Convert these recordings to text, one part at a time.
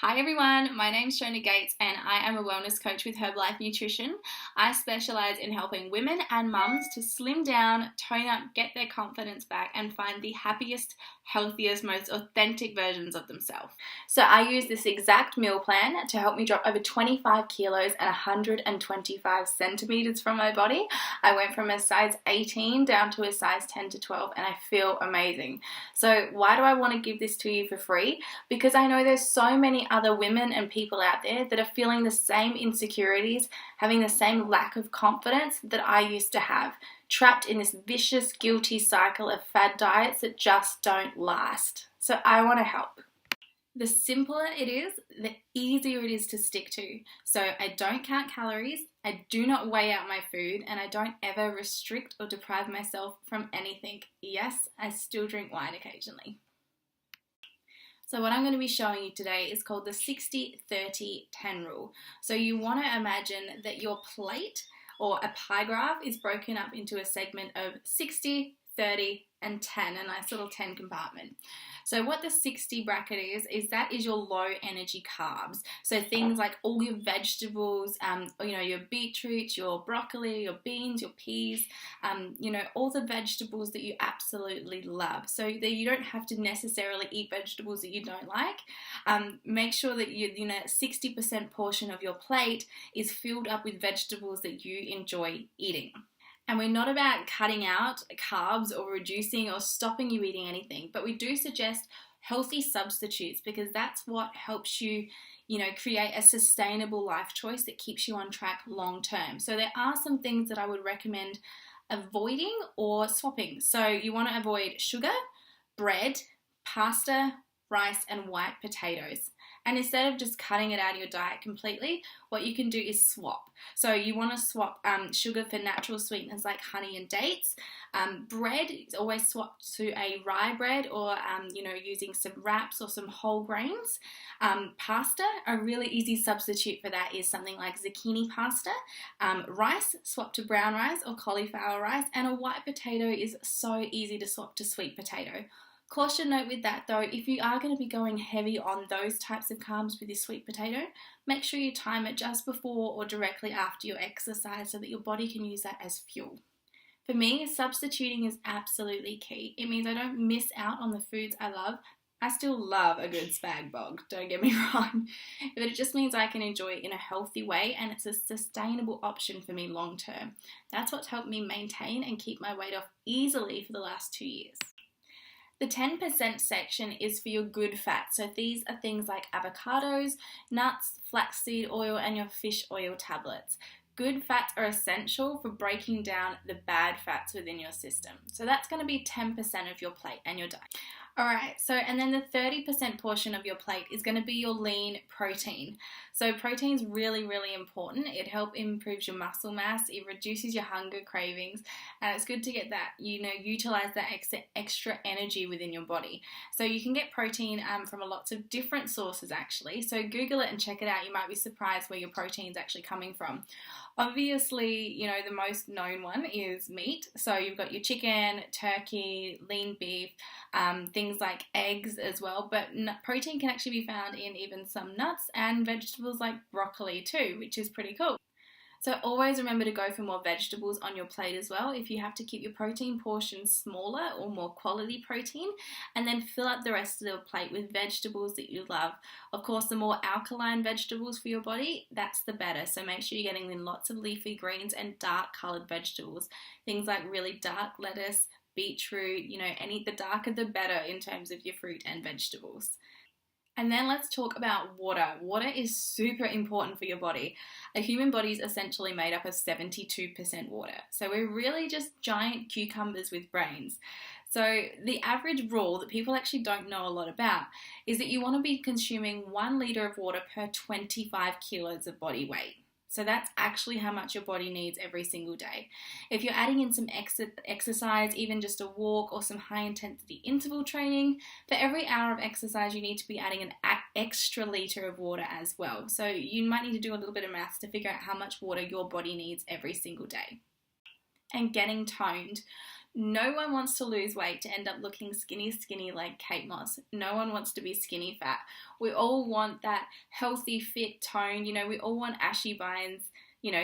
Hi everyone, my name's Shona Gates and I am a wellness coach with Herbalife Nutrition. I specialise in helping women and mums to slim down, tone up, get their confidence back and find the happiest, healthiest, most authentic versions of themselves. So I use this exact meal plan to help me drop over 25 kilos and 125 centimetres from my body. I went from a size 18 down to a size 10 to 12 and I feel amazing. So why do I want to give this to you for free? Because I know there's so many other women and people out there that are feeling the same insecurities, having the same lack of confidence that I used to have, trapped in this vicious, guilty cycle of fad diets that just don't last. So I want to help. The simpler it is, the easier it is to stick to. So I don't count calories, I do not weigh out my food, and I don't ever restrict or deprive myself from anything. Yes, I still drink wine occasionally. So what I'm going to be showing you today is called the 60-30-10 rule. So you want to imagine that your plate or a pie graph is broken up into a segment of 60, 30, and 10, a nice little 10 compartment. So what the 60 bracket is that is your low energy carbs. So things like all your vegetables, your beetroot, your broccoli, your beans, your peas, all the vegetables that you absolutely love. So that you don't have to necessarily eat vegetables that you don't like. Make sure that 60% portion of your plate is filled up with vegetables that you enjoy eating. And we're not about cutting out carbs or reducing or stopping you eating anything, but we do suggest healthy substitutes because that's what helps you, create a sustainable life choice that keeps you on track long term. So there are some things that I would recommend avoiding or swapping. So you want to avoid sugar, bread, pasta, rice, and white potatoes. And instead of just cutting it out of your diet completely, what you can do is swap. So you want to swap sugar for natural sweeteners like honey and dates. Bread is always swap to a rye bread or, using some wraps or some whole grains. Pasta, a really easy substitute for that is something like zucchini pasta. Rice, swap to brown rice or cauliflower rice. And a white potato is so easy to swap to sweet potato. Caution note with that though, if you are going to be going heavy on those types of carbs with your sweet potato, make sure you time it just before or directly after your exercise so that your body can use that as fuel. For me, substituting is absolutely key. It means I don't miss out on the foods I love. I still love a good spag bog, don't get me wrong, but it just means I can enjoy it in a healthy way and it's a sustainable option for me long term. That's what's helped me maintain and keep my weight off easily for the last 2 years. The 10% section is for your good fats. So these are things like avocados, nuts, flaxseed oil, and your fish oil tablets. Good fats are essential for breaking down the bad fats within your system. So that's going to be 10% of your plate and your diet. Alright, and then the 30% portion of your plate is going to be your lean protein. So protein is really, really important. It helps improve your muscle mass, it reduces your hunger cravings, and it's good to get that, utilize that extra energy within your body. So you can get protein from lots of different sources actually. So Google it and check it out. You might be surprised where your protein is actually coming from. Obviously, the most known one is meat. So you've got your chicken, turkey, lean beef, things like eggs as well. But protein can actually be found in even some nuts and vegetables like broccoli too, which is pretty cool. So always remember to go for more vegetables on your plate as well if you have to keep your protein portions smaller or more quality protein, and then fill up the rest of the plate with vegetables that you love. Of course, the more alkaline vegetables for your body, that's the better. So make sure you're getting in lots of leafy greens and dark coloured vegetables. Things like really dark lettuce, beetroot, the darker the better in terms of your fruit and vegetables. And then let's talk about water. Water is super important for your body. A human body is essentially made up of 72% water. So we're really just giant cucumbers with brains. So the average rule that people actually don't know a lot about is that you want to be consuming 1 litre of water per 25 kilos of body weight. So that's actually how much your body needs every single day. If you're adding in some exercise, even just a walk or some high intensity interval training, for every hour of exercise you need to be adding an extra litre of water as well. So you might need to do a little bit of maths to figure out how much water your body needs every single day. And getting toned. No one wants to lose weight to end up looking skinny like Kate Moss. No one wants to be skinny fat. We all want that healthy, fit, toned, we all want Ashy Bines,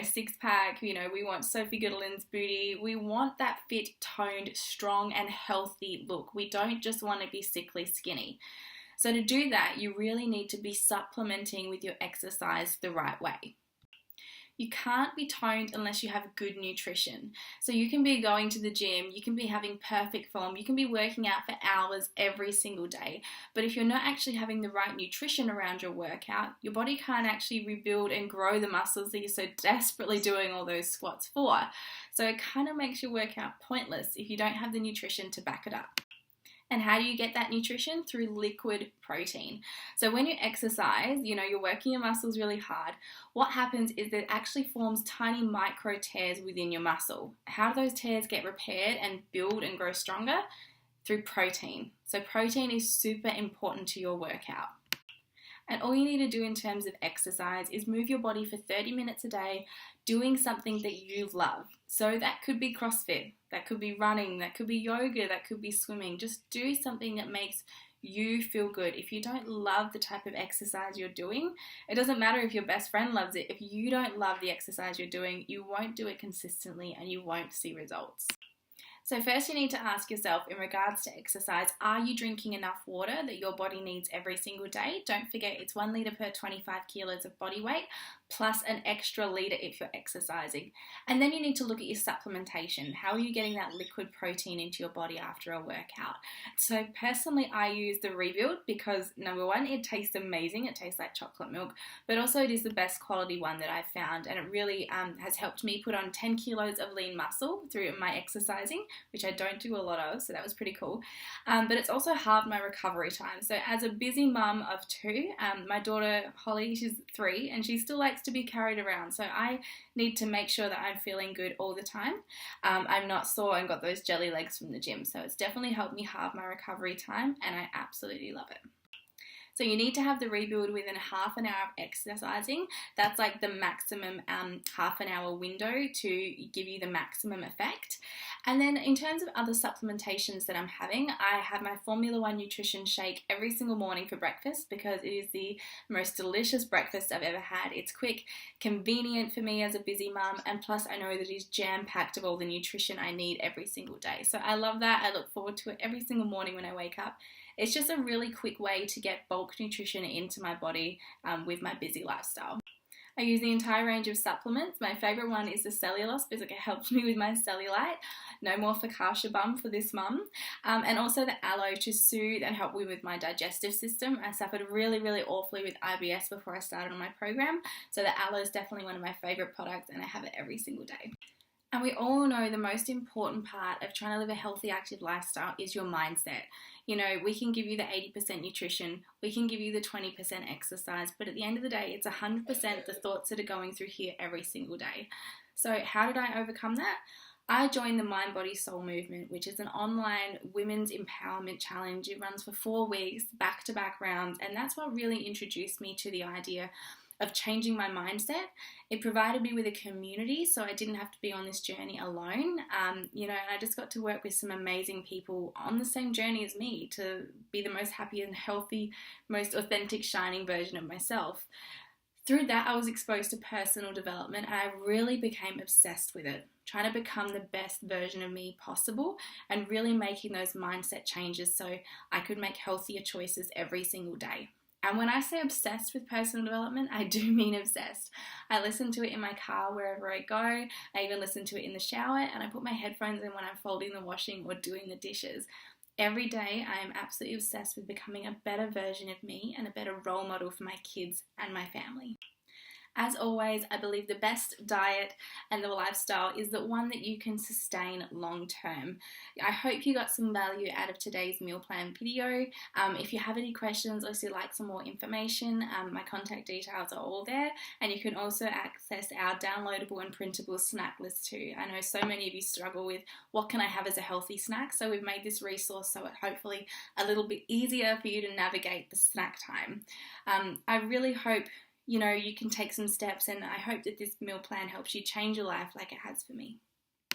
six pack, we want Sophie Goodlin's booty. We want that fit, toned, strong and healthy look. We don't just want to be sickly skinny. So to do that, you really need to be supplementing with your exercise the right way. You can't be toned unless you have good nutrition. So you can be going to the gym, you can be having perfect form, you can be working out for hours every single day. But if you're not actually having the right nutrition around your workout, your body can't actually rebuild and grow the muscles that you're so desperately doing all those squats for. So it kind of makes your workout pointless if you don't have the nutrition to back it up. And how do you get that nutrition? Through liquid protein. So when you exercise, you're working your muscles really hard. What happens is that it actually forms tiny micro tears within your muscle. How do those tears get repaired and build and grow stronger? Through protein. So protein is super important to your workout. And all you need to do in terms of exercise is move your body for 30 minutes a day doing something that you love. So that could be CrossFit, that could be running, that could be yoga, that could be swimming. Just do something that makes you feel good. If you don't love the type of exercise you're doing, it doesn't matter if your best friend loves it. If you don't love the exercise you're doing, you won't do it consistently and you won't see results. So first you need to ask yourself, in regards to exercise, are you drinking enough water that your body needs every single day? Don't forget it's 1 litre per 25 kilos of body weight, plus an extra litre if you're exercising. And then you need to look at your supplementation. How are you getting that liquid protein into your body after a workout? So personally, I use the Rebuild because number one, it tastes amazing. It tastes like chocolate milk, but also it is the best quality one that I've found. And it really has helped me put on 10 kilos of lean muscle through my exercising, which I don't do a lot of, so that was pretty cool. But it's also halved my recovery time. So as a busy mum of two, my daughter Holly, she's 3, and she still likes to be carried around. So I need to make sure that I'm feeling good all the time. I'm not sore and got those jelly legs from the gym. So it's definitely helped me halve my recovery time, and I absolutely love it. So you need to have the Rebuild within half an hour of exercising. That's like the maximum half an hour window to give you the maximum effect. And then in terms of other supplementations that I'm having, I have my Formula 1 nutrition shake every single morning for breakfast because it is the most delicious breakfast I've ever had. It's quick, convenient for me as a busy mum, and plus I know that it is jam-packed of all the nutrition I need every single day. So I love that. I look forward to it every single morning when I wake up. It's just a really quick way to get bulk nutrition into my body with my busy lifestyle. I use the entire range of supplements. My favourite one is the cellulose because it helps me with my cellulite. No more focaccia bum for this mum. And also the aloe to soothe and help me with my digestive system. I suffered really, really awfully with IBS before I started on my program. So the aloe is definitely one of my favourite products and I have it every single day. And we all know the most important part of trying to live a healthy, active lifestyle is your mindset. We can give you the 80% nutrition, we can give you the 20% exercise, but at the end of the day, it's 100% the thoughts that are going through here every single day. So how did I overcome that? I joined the Mind, Body, Soul movement, which is an online women's empowerment challenge. It runs for 4 weeks, back-to-back rounds, and that's what really introduced me to the idea of changing my mindset. It provided me with a community, so I didn't have to be on this journey alone. And I just got to work with some amazing people on the same journey as me to be the most happy and healthy, most authentic, shining version of myself. Through that, I was exposed to personal development and I really became obsessed with it, trying to become the best version of me possible and really making those mindset changes so I could make healthier choices every single day. And when I say obsessed with personal development, I do mean obsessed. I listen to it in my car wherever I go. I even listen to it in the shower, and I put my headphones in when I'm folding the washing or doing the dishes. Every day, I am absolutely obsessed with becoming a better version of me and a better role model for my kids and my family. As always, I believe the best diet and the lifestyle is the one that you can sustain long term. I hope you got some value out of today's meal plan video. If you have any questions or if you'd like some more information, my contact details are all there, and you can also access our downloadable and printable snack list too. I know so many of you struggle with what can I have as a healthy snack, so we've made this resource so it's hopefully a little bit easier for you to navigate the snack time. I really hope you can take some steps, and I hope that this meal plan helps you change your life like it has for me.